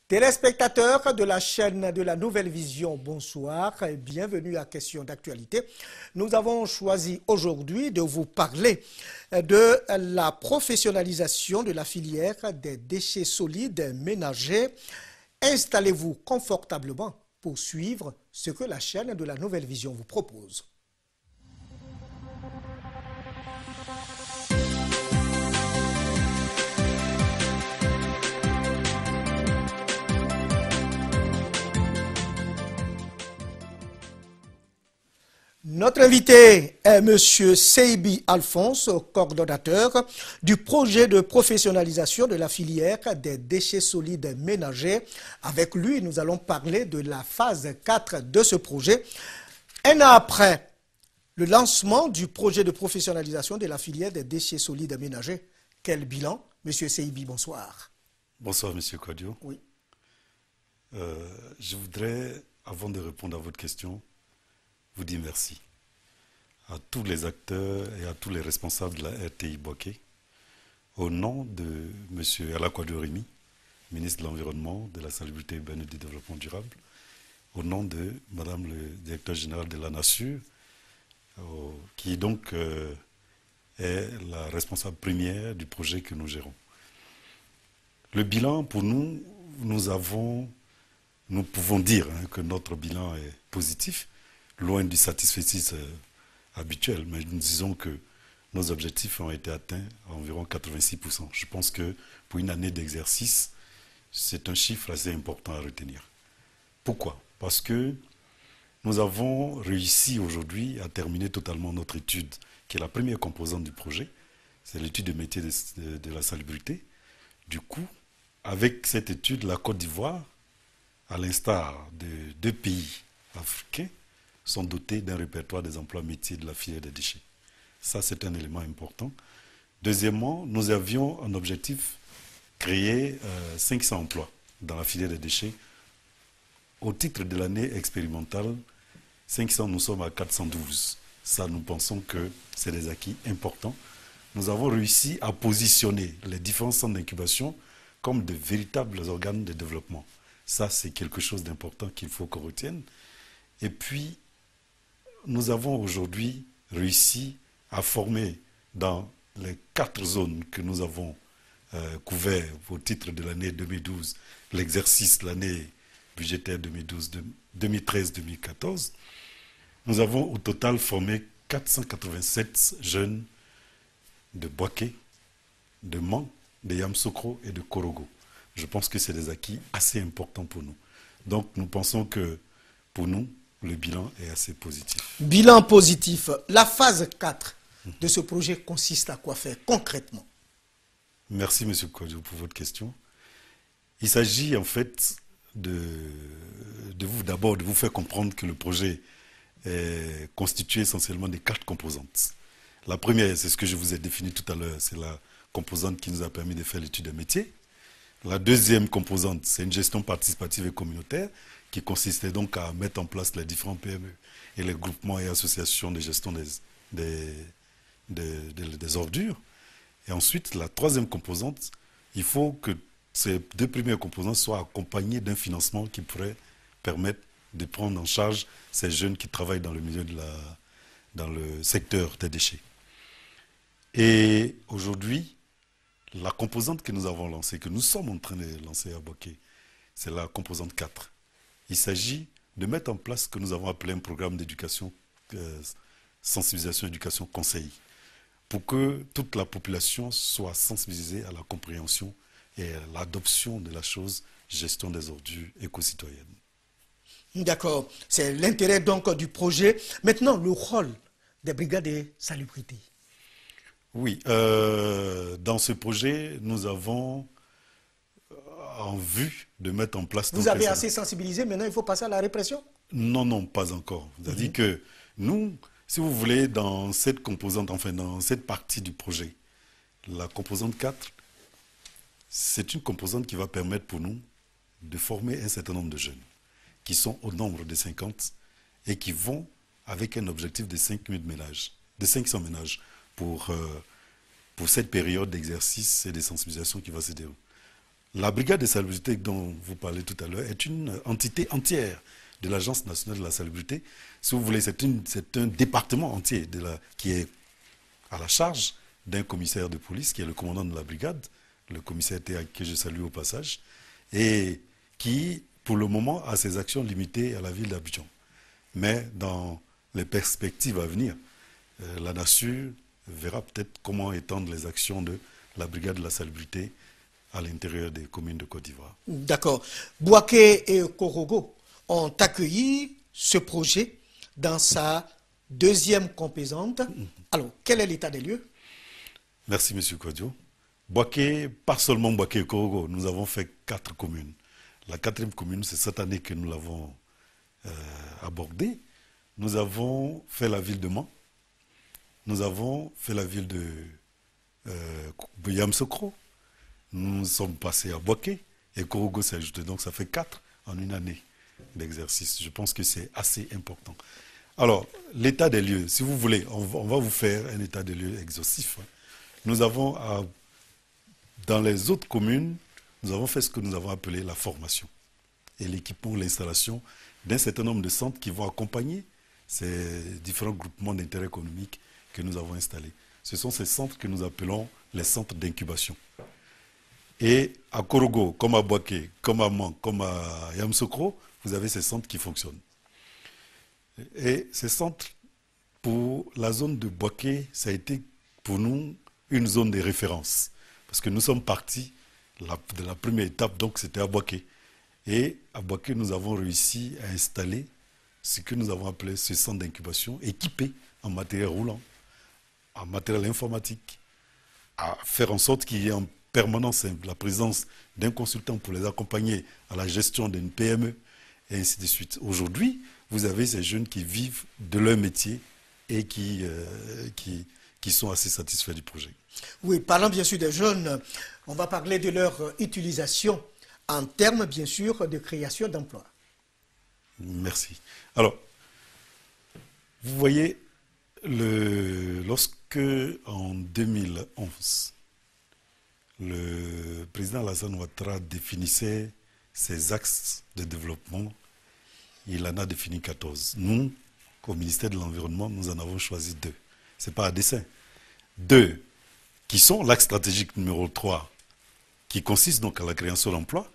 Téléspectateurs de la chaîne de la Nouvelle Vision, bonsoir et bienvenue à Question d'actualité. Nous avons choisi aujourd'hui de vous parler de la professionnalisation de la filière des déchets solides ménagers. Installez-vous confortablement pour suivre ce que la chaîne de la Nouvelle Vision vous propose. Notre invité est M. Seybi Alphonse, coordonnateur du projet de professionnalisation de la filière des déchets solides ménagers. Avec lui, nous allons parler de la phase 4 de ce projet. Un an après le lancement du projet de professionnalisation de la filière des déchets solides ménagers, quel bilan? M. Seybi, bonsoir. Bonsoir, M. Kwadio. Oui. Je voudrais, avant de répondre à votre question, vous dire merci à tous les acteurs et à tous les responsables de la RTI Boaké, au nom de M. Alakwadjo Remi, ministre de l'Environnement, de la Salubrité urbaine et du Développement durable, au nom de Madame le directeur général de la Nature, qui donc est la responsable première du projet que nous gérons. Le bilan, pour nous, nous pouvons dire que notre bilan est positif, loin du satisfecit habituel, mais nous disons que nos objectifs ont été atteints à environ 86%. Je pense que pour une année d'exercice, c'est un chiffre assez important à retenir. Pourquoi? Parce que nous avons réussi aujourd'hui à terminer totalement notre étude, qui est la première composante du projet, c'est l'étude de métier de la salubrité. Du coup, avec cette étude, la Côte d'Ivoire, à l'instar de 2 pays africains, sont dotés d'un répertoire des emplois métiers de la filière des déchets. Ça, c'est un élément important. Deuxièmement, nous avions un objectif, créer 500 emplois dans la filière des déchets. Au titre de l'année expérimentale, 500, nous sommes à 412. Ça, nous pensons que c'est des acquis importants. Nous avons réussi à positionner les différents centres d'incubation comme de véritables organes de développement. Ça, c'est quelque chose d'important qu'il faut qu'on retienne. Et puis, nous avons aujourd'hui réussi à former dans les 4 zones que nous avons couvertes au titre de l'année 2012, l'exercice, l'année budgétaire 2013-2014, nous avons au total formé 487 jeunes de Boaké, de Man, de Yamsokro et de Korogo. Je pense que c'est des acquis assez importants pour nous. Donc nous pensons que pour nous, le bilan est assez positif. Bilan positif. La phase 4 de ce projet consiste à quoi faire concrètement? Merci M. Kwadio pour votre question. Il s'agit en fait de vous faire comprendre que le projet est constitué essentiellement de 4 composantes. La première, c'est ce que je vous ai défini tout à l'heure, c'est la composante qui nous a permis de faire l'étude des métiers. La deuxième composante, c'est une gestion participative et communautaire qui consistait donc à mettre en place les différents PME et les groupements et associations de gestion des ordures. Et ensuite, la troisième composante, il faut que ces 2 premières composantes soient accompagnées d'un financement qui pourrait permettre de prendre en charge ces jeunes qui travaillent dans le milieu dans le secteur des déchets. Et aujourd'hui, la composante que nous avons lancée, que nous sommes en train de lancer à Boaké, c'est la composante 4. Il s'agit de mettre en place ce que nous avons appelé un programme d'éducation, sensibilisation, éducation, conseil, pour que toute la population soit sensibilisée à la compréhension et à l'adoption de la chose gestion des ordures éco-citoyennes. D'accord, c'est l'intérêt donc du projet. Maintenant, le rôle des brigades de salubrité. Oui, dans ce projet, nous avons en vue de mettre en place... Vous avez assez sensibilisé, maintenant il faut passer à la répression? Non, non, pas encore. C'est-à-dire que nous, si vous voulez, dans cette composante, enfin dans cette partie du projet, la composante 4, c'est une composante qui va permettre pour nous de former un certain nombre de jeunes qui sont au nombre de 50 et qui vont avec un objectif de 5000 ménages, de 500 ménages pour cette période d'exercice et de sensibilisation qui va se dérouler. La brigade de salubrité dont vous parlez tout à l'heure est une entité entière de l'Agence nationale de la salubrité. Si vous voulez, c'est un département entier qui est à la charge d'un commissaire de police, qui est le commandant de la brigade, le commissaire Théa, que je salue au passage, et qui, pour le moment, a ses actions limitées à la ville d'Abidjan. Mais dans les perspectives à venir, la nation verra peut-être comment étendre les actions de la brigade de la salubrité à l'intérieur des communes de Côte d'Ivoire. D'accord. Bouaké et Korogo ont accueilli ce projet dans sa deuxième composante. Alors, quel est l'état des lieux? Merci, M. Kodjo. Bouaké, pas seulement Bouaké et Korogo, nous avons fait 4 communes. La 4e commune, c'est cette année que nous l'avons abordée. Nous avons fait la ville de Mans. Nous avons fait la ville de Yamsokro. Nous sommes passés à Bouaké et Korogo s'est ajouté. Donc ça fait 4 en une année d'exercice. Je pense que c'est assez important. Alors, l'état des lieux, si vous voulez, on va vous faire un état des lieux exhaustif. Nous avons, dans les autres communes, nous avons fait ce que nous avons appelé la formation et l'équipement, l'installation d'un certain nombre de centres qui vont accompagner ces différents groupements d'intérêt économique que nous avons installés. Ce sont ces centres que nous appelons les centres d'incubation. Et à Korogo, comme à Bouaké, comme à Mans, comme à Yamsokro, vous avez ces centres qui fonctionnent. Et ces centres, pour la zone de Bouaké, ça a été pour nous une zone de référence. Parce que nous sommes partis de la première étape, donc c'était à Bouaké. Et à Bouaké, nous avons réussi à installer ce que nous avons appelé ce centre d'incubation, équipé en matériel roulant, en matériel informatique, à faire en sorte qu'il y ait en permanence la présence d'un consultant pour les accompagner à la gestion d'une PME, et ainsi de suite. Aujourd'hui, vous avez ces jeunes qui vivent de leur métier et qui sont assez satisfaits du projet. Oui, parlant bien sûr des jeunes, on va parler de leur utilisation en termes bien sûr de création d'emplois. Merci. Alors, vous voyez, lorsque en 2011, le président Alassane Ouattara définissait ses axes de développement, il en a défini 14. Nous, au ministère de l'Environnement, nous en avons choisi 2. Ce n'est pas à dessein. 2 qui sont l'axe stratégique numéro 3, qui consiste donc à la création d'emplois,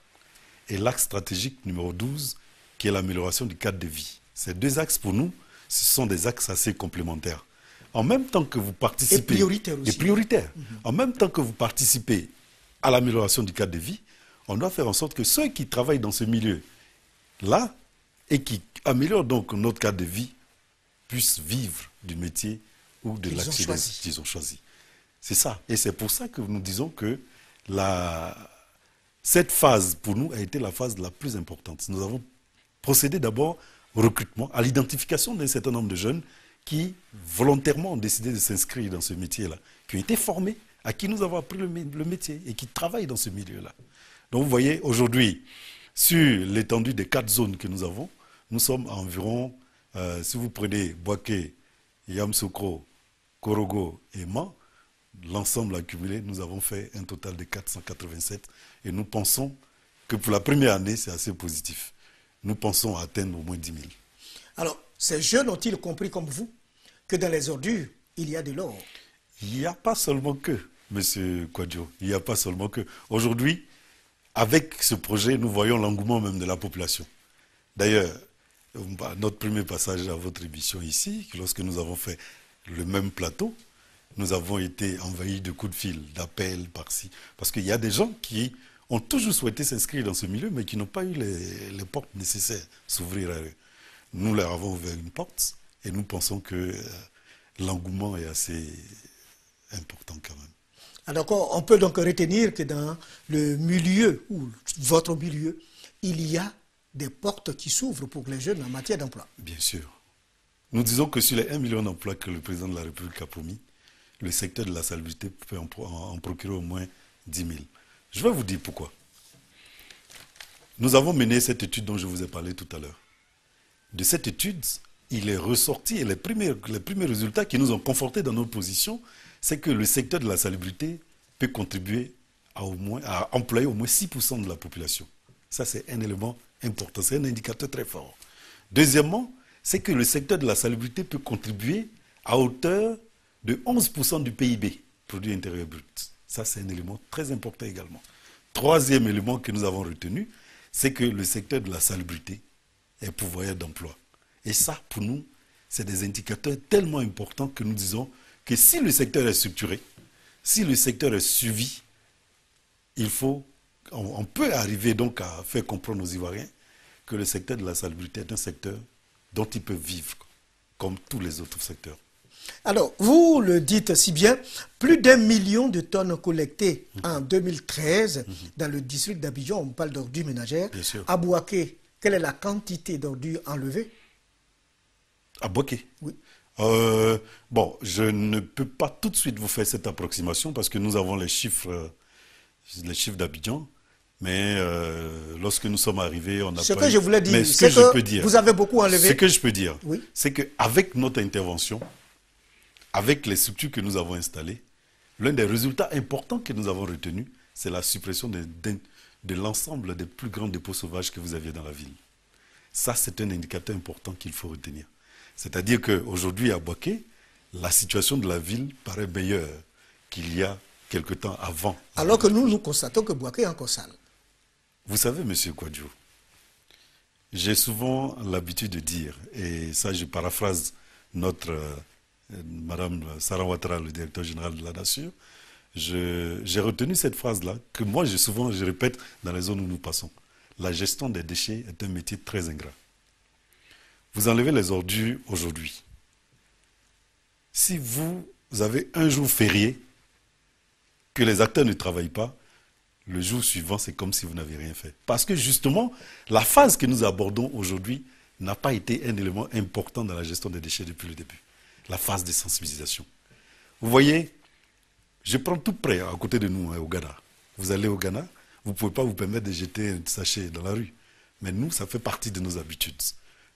et l'axe stratégique numéro 12, qui est l'amélioration du cadre de vie. Ces 2 axes, pour nous, ce sont des axes assez complémentaires. En même temps que vous participez... Et prioritaires aussi. Et prioritaires. En même temps que vous participez à l'amélioration du cadre de vie, on doit faire en sorte que ceux qui travaillent dans ce milieu-là et qui améliorent donc notre cadre de vie puissent vivre du métier ou de l'activité qu'ils ont choisi. C'est ça. Et c'est pour ça que nous disons que cette phase, pour nous, a été la phase la plus importante. Nous avons procédé d'abord au recrutement, à l'identification d'un certain nombre de jeunes qui, volontairement, ont décidé de s'inscrire dans ce métier-là, qui ont été formés, à qui nous avons appris le métier et qui travaillent dans ce milieu-là. Donc vous voyez, aujourd'hui, sur l'étendue des 4 zones que nous avons, nous sommes à environ, si vous prenez Bouaké, Yamsokro, Korogo et Mans, l'ensemble accumulé, nous avons fait un total de 487 et nous pensons que pour la première année, c'est assez positif. Nous pensons atteindre au moins 10 000. Alors, ces jeunes ont-ils compris comme vous que dans les ordures, il y a de l'or? Il n'y a pas seulement que, M. Kwadjo, il n'y a pas seulement que. Aujourd'hui, avec ce projet, nous voyons l'engouement même de la population. D'ailleurs, notre premier passage à votre émission ici, lorsque nous avons fait le même plateau, nous avons été envahis de coups de fil, d'appels par-ci. Parce qu'il y a des gens qui ont toujours souhaité s'inscrire dans ce milieu, mais qui n'ont pas eu les portes nécessaires s'ouvrir à eux. Nous leur avons ouvert une porte et nous pensons que l'engouement est assez important quand même. Alors, on peut donc retenir que dans le milieu, ou votre milieu, il y a des portes qui s'ouvrent pour les jeunes en matière d'emploi. Bien sûr. Nous disons que sur les 1 million d'emplois que le président de la République a promis, le secteur de la salubrité peut en procurer au moins 10 000. Je vais vous dire pourquoi. Nous avons mené cette étude dont je vous ai parlé tout à l'heure. De cette étude, il est ressorti, et les premiers résultats qui nous ont confortés dans notre position, c'est que le secteur de la salubrité peut contribuer à employer au moins 6% de la population. Ça, c'est un élément important, c'est un indicateur très fort. Deuxièmement, c'est que le secteur de la salubrité peut contribuer à hauteur de 11% du PIB, produit intérieur brut. Ça, c'est un élément très important également. Troisième élément que nous avons retenu, c'est que le secteur de la salubrité est pourvoyeur d'emploi. Et ça, pour nous, c'est des indicateurs tellement importants que nous disons que si le secteur est structuré, si le secteur est suivi, on peut arriver donc à faire comprendre aux Ivoiriens que le secteur de la salubrité est un secteur dont ils peuvent vivre, comme tous les autres secteurs. Alors, vous le dites si bien, plus d'1 million de tonnes collectées en 2013 dans le district d'Abidjan, on parle d'ordures ménagères. Bien sûr. À Bouaké, quelle est la quantité d'ordures enlevées? À Bouaké? Oui. Bon, je ne peux pas tout de suite vous faire cette approximation parce que nous avons les chiffres d'Abidjan. Mais lorsque nous sommes arrivés, on n'a pas... Ce que je voulais dire, mais ce que je peux dire, vous avez beaucoup enlevé. Ce que je peux dire, oui, c'est qu'avec notre intervention, avec les structures que nous avons installées, l'un des résultats importants que nous avons retenus, c'est la suppression de l'ensemble des plus grands dépôts sauvages que vous aviez dans la ville. Ça, c'est un indicateur important qu'il faut retenir. C'est-à-dire qu'aujourd'hui, à Bouaké, la situation de la ville paraît meilleure qu'il y a quelque temps avant. Alors que nous constatons que Bouaké est encore sale. Vous savez, M. Kouadio, j'ai souvent l'habitude de dire, et ça je paraphrase notre Madame Sarah Ouattara, le directeur général de la Nation, j'ai retenu cette phrase-là, que moi je répète dans les zones où nous passons. La gestion des déchets est un métier très ingrat. Vous enlevez les ordures aujourd'hui. Si vous avez un jour férié, que les acteurs ne travaillent pas, le jour suivant, c'est comme si vous n'avez rien fait. Parce que justement, la phase que nous abordons aujourd'hui n'a pas été un élément important dans la gestion des déchets depuis le début. La phase de sensibilisation. Vous voyez, je prends tout près, à côté de nous, au Ghana. Vous allez au Ghana, vous ne pouvez pas vous permettre de jeter un sachet dans la rue. Mais nous, ça fait partie de nos habitudes.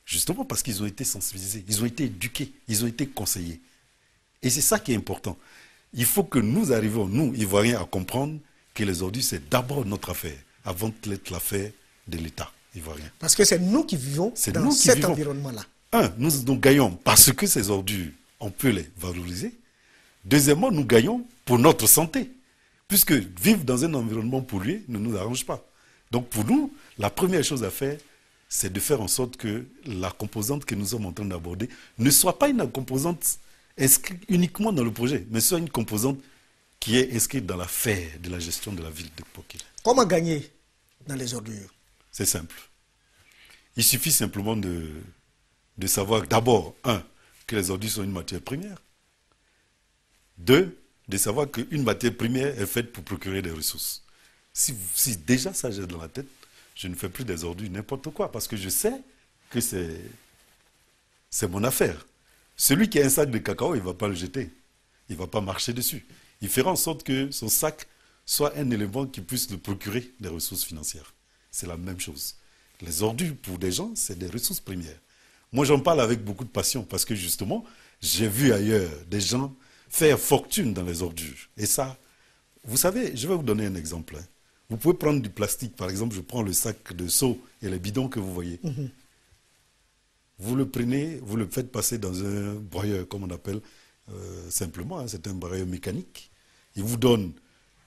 Justement parce qu'ils ont été sensibilisés, ils ont été éduqués, ils ont été conseillés. Et c'est ça qui est important. Il faut que nous arrivions, nous, Ivoiriens, à comprendre que les ordures, c'est d'abord notre affaire, avant d'être l'affaire de l'État ivoirien. Parce que c'est nous qui vivons dans cet environnement-là. Un, nous gagnons parce que ces ordures, on peut les valoriser. Deuxièmement, nous gagnons pour notre santé. Puisque vivre dans un environnement pollué ne nous arrange pas. Donc pour nous, la première chose à faire, c'est de faire en sorte que la composante que nous sommes en train d'aborder ne soit pas une composante inscrite uniquement dans le projet, mais soit une composante qui est inscrite dans l'affaire de la gestion de la ville de Bouaké. Comment gagner dans les ordures? C'est simple. Il suffit simplement de savoir d'abord, un, que les ordures sont une matière première. Deux, de savoir qu'une matière première est faite pour procurer des ressources. Si déjà ça j'ai dans la tête, je ne fais plus des ordures n'importe quoi, parce que je sais que c'est mon affaire. Celui qui a un sac de cacao, il ne va pas le jeter. Il ne va pas marcher dessus. Il fera en sorte que son sac soit un élément qui puisse le procurer des ressources financières. C'est la même chose. Les ordures, pour des gens, c'est des ressources premières. Moi, j'en parle avec beaucoup de passion, parce que justement, j'ai vu ailleurs des gens faire fortune dans les ordures. Et ça, vous savez, je vais vous donner un exemple. Vous pouvez prendre du plastique, par exemple, je prends le sac de seau et les bidons que vous voyez. Vous le prenez, vous le faites passer dans un broyeur, comme on appelle simplement, c'est un broyeur mécanique. Il vous donne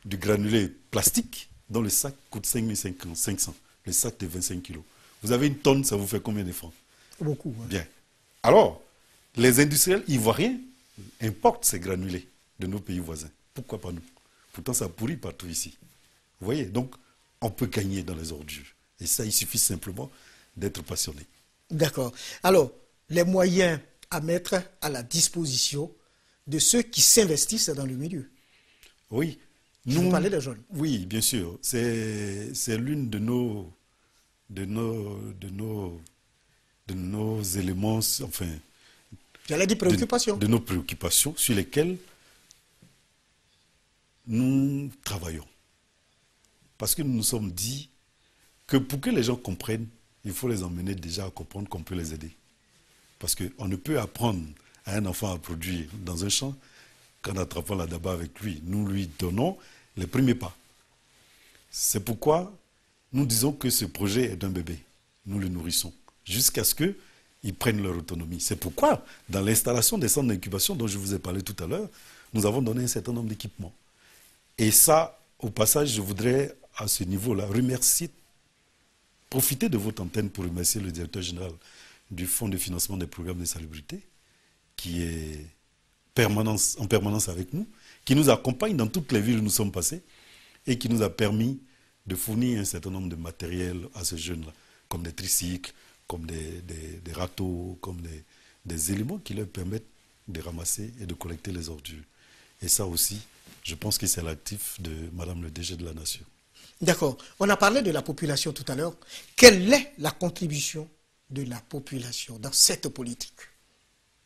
du granulé plastique, dont le sac coûte 5 500, le sac de 25 kilos. Vous avez une tonne, ça vous fait combien de francs? Beaucoup. Ouais. Bien. Alors, les industriels ivoiriens importent ces granulés de nos pays voisins. Pourquoi pas nous? Pourtant, ça pourrit partout ici. Vous voyez? Donc, on peut gagner dans les ordures. Et ça, il suffit simplement d'être passionné. D'accord. Alors, les moyens à mettre à la disposition de ceux qui s'investissent dans le milieu. Oui. Vous parlez des jeunes. Oui, bien sûr. C'est l'une de nos éléments, enfin... J'allais dire préoccupations. De nos préoccupations sur lesquelles nous travaillons. Parce que nous nous sommes dit que pour que les gens comprennent, il faut les emmener déjà à comprendre qu'on peut les aider. Parce qu'on ne peut apprendre à un enfant à produire dans un champ qu'en attrapant la daba avec lui. Nous lui donnons les premiers pas. C'est pourquoi nous disons que ce projet est un bébé. Nous le nourrissons jusqu'à ce qu'ils prennent leur autonomie. C'est pourquoi, dans l'installation des centres d'incubation dont je vous ai parlé tout à l'heure, nous avons donné un certain nombre d'équipements. Et ça, au passage, je voudrais, à ce niveau-là, profiter de votre antenne pour remercier le directeur général du Fonds de financement des programmes de salubrité, qui est en permanence avec nous, qui nous accompagne dans toutes les villes où nous sommes passés et qui nous a permis de fournir un certain nombre de matériel à ces jeunes-là, comme des tricycles, comme des râteaux, comme des éléments qui leur permettent de ramasser et de collecter les ordures. Et ça aussi, je pense que c'est l'actif de Madame le DG de la Nation. D'accord. On a parlé de la population tout à l'heure. Quelle est la contribution de la population dans cette politique?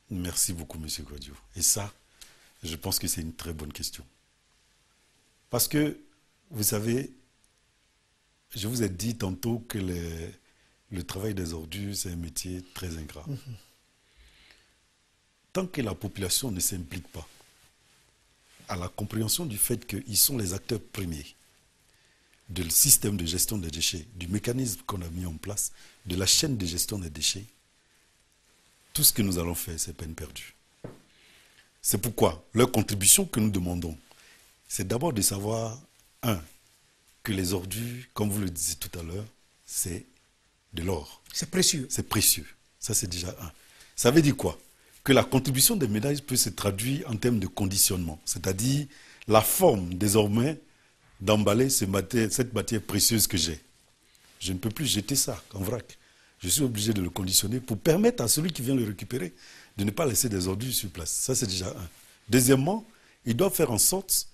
Merci beaucoup, M. Guadio. Et ça, je pense que c'est une très bonne question. Parce que, vous savez, je vous ai dit tantôt que le travail des ordures, c'est un métier très ingrat. Tant que la population ne s'implique pas à la compréhension du fait qu'ils sont les acteurs premiers du système de gestion des déchets, du mécanisme qu'on a mis en place, de la chaîne de gestion des déchets, tout ce que nous allons faire, c'est peine perdue. C'est pourquoi leur contribution que nous demandons, c'est d'abord de savoir, que les ordures, comme vous le disiez tout à l'heure, c'est de l'or. C'est précieux. C'est précieux. Ça, c'est déjà un. Ça veut dire quoi? Que la contribution des ménages peut se traduire en termes de conditionnement, c'est-à-dire la forme, désormais, d'emballer cette matière précieuse que j'ai. Je ne peux plus jeter ça en vrac. Je suis obligé de le conditionner pour permettre à celui qui vient le récupérer de ne pas laisser des ordures sur place. Ça, c'est déjà un. Deuxièmement, il doit faire en sorte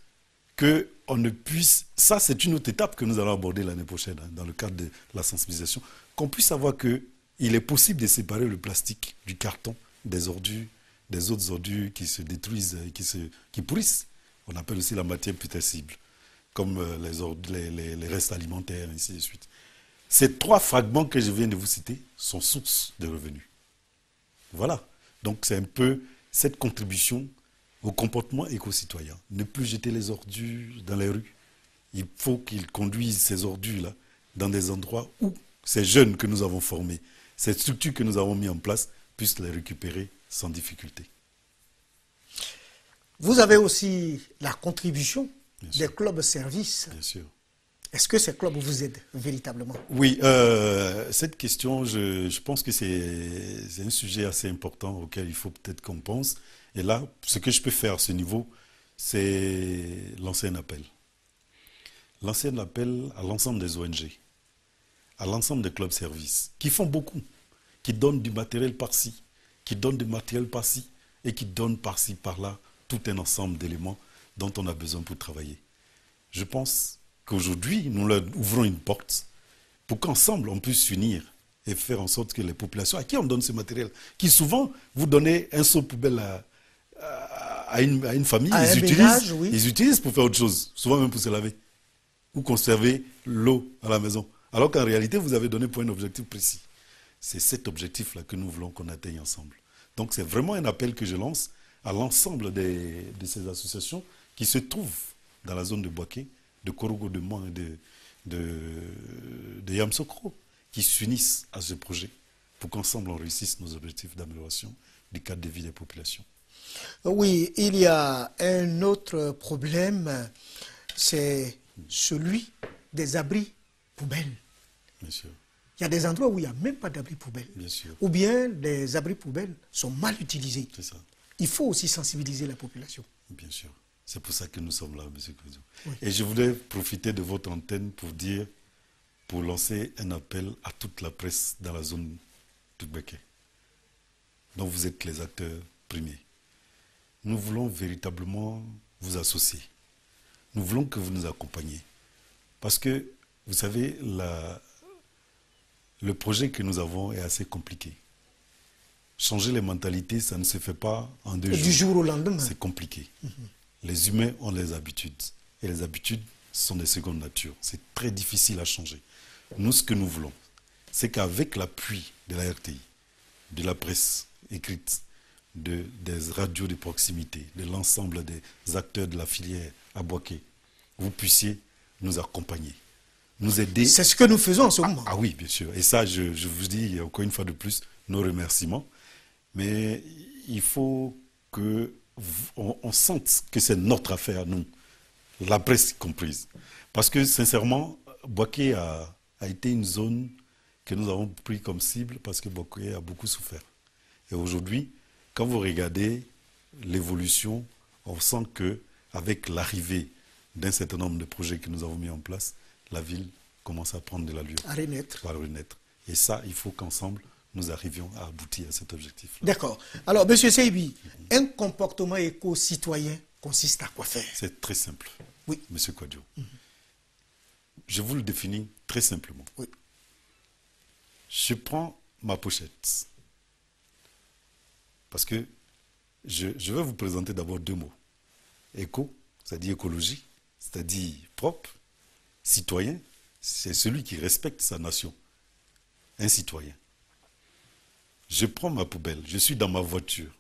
qu'on ne puisse... Ça, c'est une autre étape que nous allons aborder l'année prochaine, dans le cadre de la sensibilisation, qu'on puisse savoir qu'il est possible de séparer le plastique du carton, des ordures, des autres ordures qui se détruisent, qui pourrissent. On appelle aussi la matière putrescible, comme les restes alimentaires, et ainsi de suite. Ces trois fragments que je viens de vous citer sont source de revenus. Voilà. Donc c'est un peu cette contribution au comportement éco-citoyen. Ne plus jeter les ordures dans les rues. Il faut qu'ils conduisent ces ordures-là dans des endroits où ces jeunes que nous avons formés, ces structures que nous avons mis en place, puissent les récupérer sans difficulté. Vous avez aussi la contribution des clubs services. Bien sûr. Est-ce que ces clubs vous aident véritablement? Oui, cette question, je pense que c'est un sujet assez important auquel il faut peut-être qu'on pense. Et là, ce que je peux faire à ce niveau, c'est lancer un appel. Lancer un appel à l'ensemble des ONG, à l'ensemble des clubs services, qui font beaucoup, qui donnent du matériel par-ci, qui donnent du matériel par-ci, et qui donnent par-ci, par-là, tout un ensemble d'éléments dont on a besoin pour travailler. Je pense qu'aujourd'hui, nous leur ouvrons une porte pour qu'ensemble, on puisse s'unir et faire en sorte que les populations à qui on donne ce matériel, qui souvent, vous donnez un seau poubelle à une famille, ils utilisent pour faire autre chose, souvent même pour se laver, ou conserver l'eau à la maison. Alors qu'en réalité, vous avez donné pour un objectif précis. C'est cet objectif-là que nous voulons qu'on atteigne ensemble. Donc c'est vraiment un appel que je lance à l'ensemble de ces associations qui se trouvent dans la zone de Boaké, de Korogo de Mans et de Yamsokro, qui s'unissent à ce projet pour qu'ensemble on réussisse nos objectifs d'amélioration du cadre de vie des populations. Oui, il y a un autre problème, c'est celui des abris poubelles. Bien sûr. Il y a des endroits où il n'y a même pas d'abris poubelles. Bien sûr. Ou bien les abris poubelles sont mal utilisés. C'est ça. Il faut aussi sensibiliser la population. Bien sûr. C'est pour ça que nous sommes là, M. Kouzou. Oui. Et je voudrais profiter de votre antenne pour lancer un appel à toute la presse dans la zone de Boaké, dont vous êtes les acteurs premiers. Nous voulons véritablement vous associer. Nous voulons que vous nous accompagniez. Parce que, vous savez, le projet que nous avons est assez compliqué. Changer les mentalités, ça ne se fait pas en 2 jours. Du jour au lendemain. C'est compliqué. Les humains ont les habitudes. Et les habitudes sont des secondes natures. C'est très difficile à changer. Nous, ce que nous voulons, c'est qu'avec l'appui de la RTI, de la presse écrite, des radios de proximité, de l'ensemble des acteurs de la filière à Boaké, vous puissiez nous accompagner nous aider. C'est ce que nous faisons en ce moment. Ah oui, bien sûr. Et ça, je vous dis encore une fois de plus nos remerciements. Mais il faut qu'on sente que c'est notre affaire, nous, la presse comprise. Parce que sincèrement, Bouaké a été une zone que nous avons pris comme cible parce que Bouaké a beaucoup souffert. Et aujourd'hui, quand vous regardez l'évolution, on sent qu'avec l'arrivée d'un certain nombre de projets que nous avons mis en place, la ville commence à prendre de l'allure. À renaître. À renaître. Et ça, il faut qu'ensemble, nous arrivions à aboutir à cet objectif. D'accord. Alors, M. Seybi, un comportement éco-citoyen consiste à quoi faire? C'est très simple. Oui. M. Kouadio. Je vous le définis très simplement. Oui. Je prends ma pochette. Parce que je vais vous présenter d'abord deux mots. Éco, c'est-à-dire écologie, c'est-à-dire propre. Citoyen, c'est celui qui respecte sa nation. Un citoyen. Je prends ma poubelle, je suis dans ma voiture.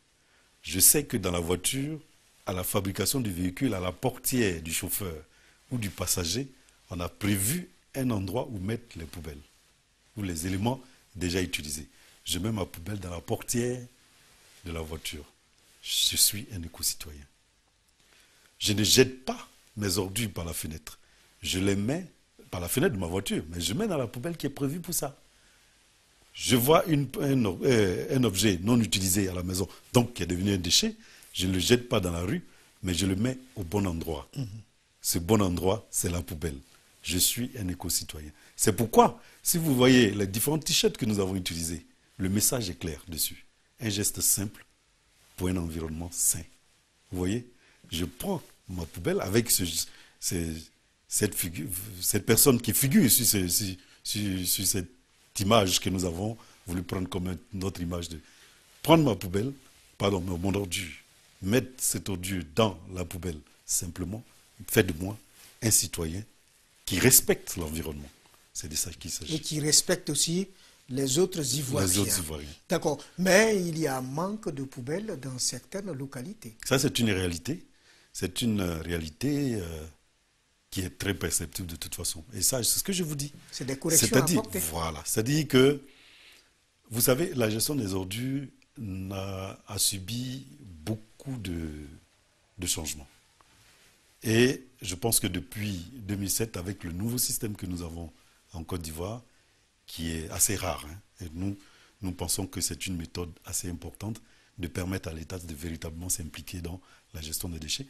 Je sais que dans la voiture, à la fabrication du véhicule, à la portière du chauffeur ou du passager, on a prévu un endroit où mettre les poubelles, ou les éléments déjà utilisés. Je mets ma poubelle dans la portière de la voiture. Je suis un éco-citoyen. Je ne jette pas mes ordures par la fenêtre. Je les mets par la fenêtre de ma voiture, mais je mets dans la poubelle qui est prévue pour ça. Je vois un objet non utilisé à la maison, donc qui est devenu un déchet, je ne le jette pas dans la rue, mais je le mets au bon endroit. Ce bon endroit, c'est la poubelle. Je suis un éco-citoyen. C'est pourquoi, si vous voyez les différents t-shirts que nous avons utilisés, le message est clair dessus. Un geste simple pour un environnement sain. Vous voyez, je prends ma poubelle avec cette personne qui figure sur cette image que nous avons voulu prendre comme notre image de prendre ma poubelle, mon ordure, mettre cette ordure dans la poubelle, simplement, fait de moi un citoyen qui respecte l'environnement. C'est de ça qu'il s'agit. Et qui respecte aussi les autres Ivoiriens. Les autres Ivoiriens. D'accord. Mais il y a un manque de poubelles dans certaines localités. Ça, c'est une réalité. C'est une réalité qui est très perceptible de toute façon. Et ça, c'est ce que je vous dis. C'est des corrections à apporter. Voilà. C'est-à-dire que, vous savez, la gestion des ordures a subi beaucoup de changements. Et je pense que depuis 2007, avec le nouveau système que nous avons en Côte d'Ivoire, qui est assez rare, et nous pensons que c'est une méthode assez importante de permettre à l'État de véritablement s'impliquer dans la gestion des déchets.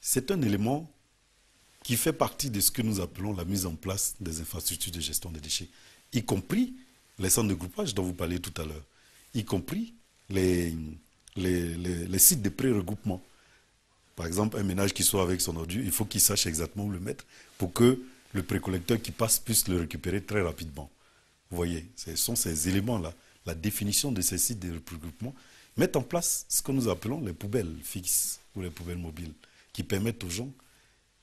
C'est un élément qui fait partie de ce que nous appelons la mise en place des infrastructures de gestion des déchets, y compris les centres de groupage dont vous parliez tout à l'heure, y compris les sites de pré-regroupement. Par exemple, un ménage qui soit avec son ordure, il faut qu'il sache exactement où le mettre pour que le précollecteur qui passe puisse le récupérer très rapidement. Vous voyez, ce sont ces éléments-là, la définition de ces sites de regroupement, mettre en place ce que nous appelons les poubelles fixes ou les poubelles mobiles, qui permettent aux gens,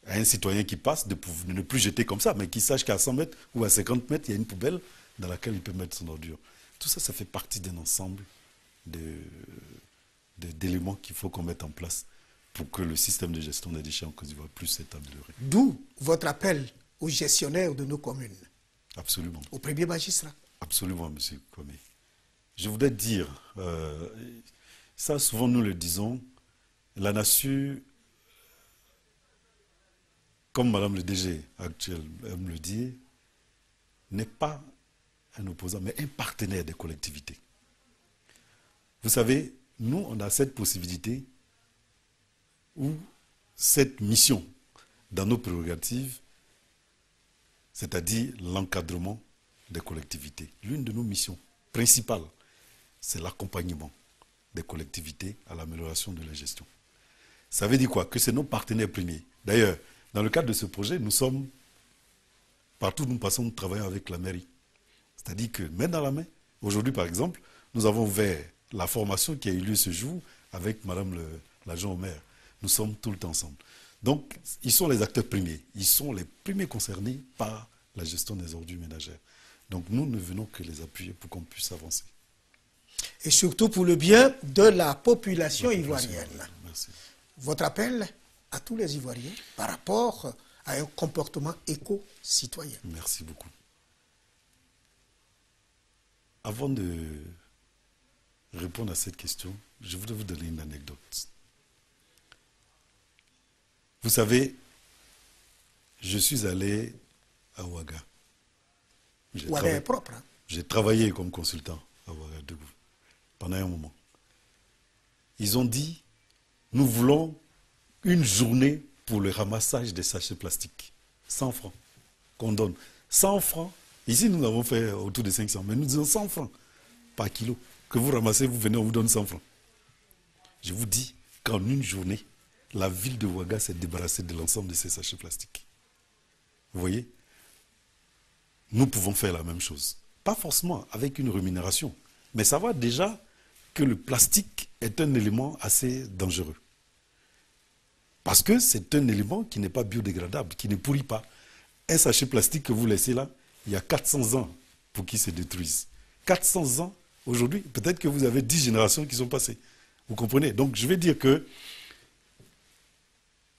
à un citoyen qui passe, de ne plus jeter comme ça, mais qui sache qu'à 100 mètres ou à 50 mètres, il y a une poubelle dans laquelle il peut mettre son ordure. Tout ça, ça fait partie d'un ensemble d'éléments qu'il faut qu'on mette en place pour que le système de gestion des déchets en Côte d'Ivoire puisse s'améliorer. D'où votre appel aux gestionnaires de nos communes. Absolument. Au premier magistrat. Absolument, M. Kwame. Je voudrais dire, ça souvent nous le disons, la nature, comme Madame le DG actuel aime le dire, n'est pas un opposant, mais un partenaire des collectivités. Vous savez, nous, on a cette possibilité ou cette mission dans nos prérogatives, c'est-à-dire l'encadrement des collectivités. L'une de nos missions principales, c'est l'accompagnement des collectivités à l'amélioration de la gestion. Ça veut dire quoi? Que c'est nos partenaires premiers. D'ailleurs, dans le cadre de ce projet, nous sommes, partout où nous passons, nous travaillons avec la mairie. C'est-à-dire que, main dans la main, aujourd'hui par exemple, nous avons ouvert la formation qui a eu lieu ce jour avec Madame l'adjoint au maire. Nous sommes tout le temps ensemble. Donc, ils sont les acteurs premiers. Ils sont les premiers concernés par la gestion des ordures ménagères. Donc, nous ne venons que les appuyer pour qu'on puisse avancer. Et surtout pour le bien de la population ivoirienne. Merci. Votre appel à tous les Ivoiriens par rapport à un comportement éco-citoyen. Merci beaucoup. Avant de répondre à cette question, je voudrais vous donner une anecdote. Vous savez, je suis allé à Ouaga. Ouaga est propre. Hein? J'ai travaillé comme consultant à Ouagadougou pendant un moment. Ils ont dit, nous voulons une journée pour le ramassage des sachets plastiques. 100 francs qu'on donne. 100 francs. Ici, nous avons fait autour de 500, mais nous disons 100 francs par kilo. Que vous ramassez, vous venez, on vous donne 100 francs. Je vous dis qu'en une journée, la ville de Ouaga s'est débarrassée de l'ensemble de ces sachets plastiques. Vous voyez? Nous pouvons faire la même chose. Pas forcément avec une rémunération, mais ça va déjà que le plastique est un élément assez dangereux. Parce que c'est un élément qui n'est pas biodégradable, qui ne pourrit pas. Un sachet plastique que vous laissez là, il y a 400 ans pour qu'il se détruise. 400 ans, aujourd'hui, peut-être que vous avez 10 générations qui sont passées. Vous comprenez? Donc je vais dire que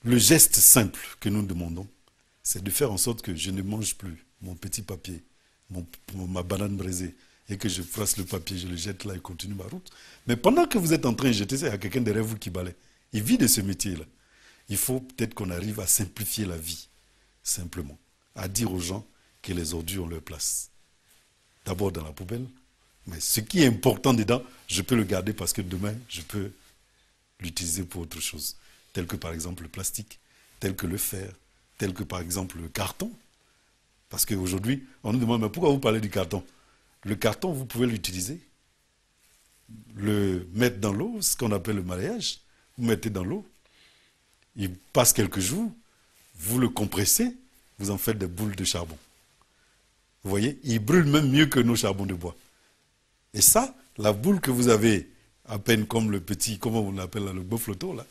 le geste simple que nous demandons, c'est de faire en sorte que je ne mange plus mon petit papier, ma banane brisée, et que je fasse le papier, je le jette là et continue ma route. Mais pendant que vous êtes en train de jeter ça, il y a quelqu'un derrière vous qui balaie. Il vit de ce métier-là. Il faut peut-être qu'on arrive à simplifier la vie, simplement. À dire aux gens que les ordures ont leur place. D'abord dans la poubelle, mais ce qui est important dedans, je peux le garder parce que demain, je peux l'utiliser pour autre chose. Tel que par exemple le plastique, tel que le fer, tel que par exemple le carton. Parce qu'aujourd'hui, on nous demande, mais pourquoi vous parlez du carton? Le carton, vous pouvez l'utiliser, le mettre dans l'eau, ce qu'on appelle le maillage. Vous mettez dans l'eau, il passe quelques jours, vous le compressez, vous en faites des boules de charbon. Vous voyez, il brûle même mieux que nos charbons de bois. Et ça, la boule que vous avez, à peine comme le petit, comment on l'appelle là, le beau flottant, là,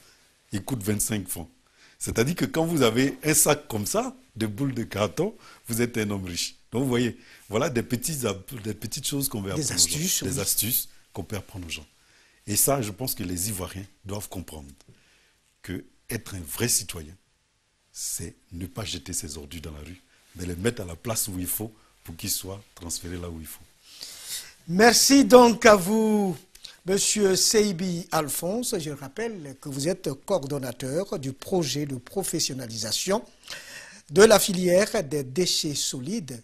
il coûte 25 francs. C'est-à-dire que quand vous avez un sac comme ça, de boules de carton, vous êtes un homme riche. Donc vous voyez, voilà des petites choses qu'on veut apprendre aux gens. Des astuces qu'on peut apprendre aux gens. Et ça, je pense que les Ivoiriens doivent comprendre que être un vrai citoyen, c'est ne pas jeter ses ordures dans la rue, mais les mettre à la place où il faut pour qu'ils soient transférés là où il faut. Merci donc à vous, Monsieur Seybi Alphonse. Je rappelle que vous êtes coordonnateur du projet de professionnalisation de la filière des déchets solides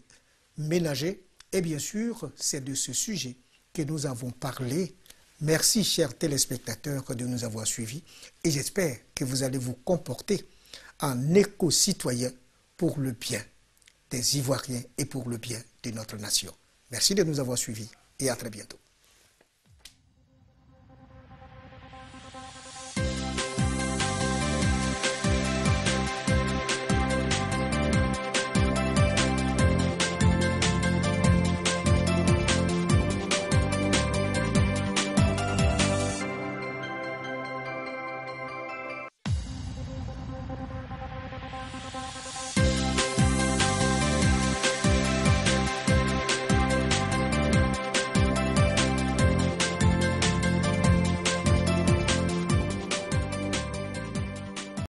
ménagers. Et bien sûr, c'est de ce sujet que nous avons parlé. Merci, chers téléspectateurs, de nous avoir suivis. Et j'espère que vous allez vous comporter en éco-citoyen pour le bien des Ivoiriens et pour le bien de notre nation. Merci de nous avoir suivis et à très bientôt.